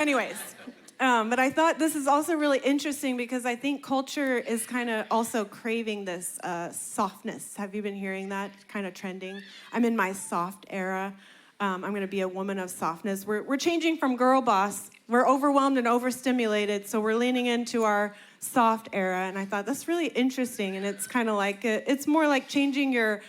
Anyways, but I thought this is also really interesting because I think culture is kind of also craving this softness. Have you been hearing that kind of trending? I'm in my soft era. I'm going to be a woman of softness. We're changing from girl boss. We're overwhelmed and overstimulated, so we're leaning into our soft era. And I thought that's really interesting. And it's kind of like, it's more like changing your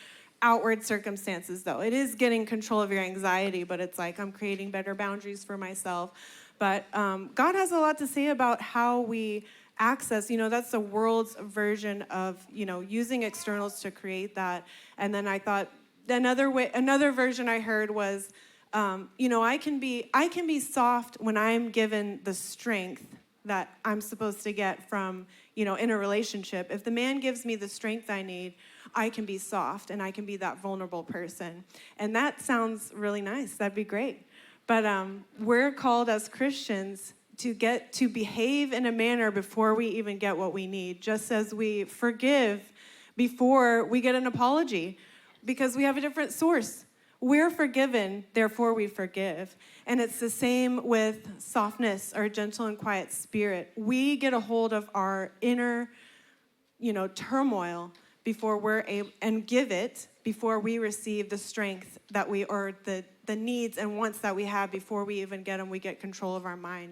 outward circumstances, though. It is getting control of your anxiety, but it's like I'm creating better boundaries for myself. But God has a lot to say about how we access, that's the world's version of, using externals to create that. And then I thought another version I heard was, I can be soft when I'm given the strength that I'm supposed to get from, in a relationship. If the man gives me the strength I need, I can be soft and I can be that vulnerable person. And that sounds really nice. That'd be great. But we're called as Christians to get to behave in a manner before we even get what we need, just as we forgive before we get an apology, because we have a different source. We're forgiven, therefore we forgive. And it's the same with softness or gentle and quiet spirit. We get a hold of our inner, turmoil before we're able, and give it before we receive the strength that or the needs and wants that we have before we even get them. We get control of our mind.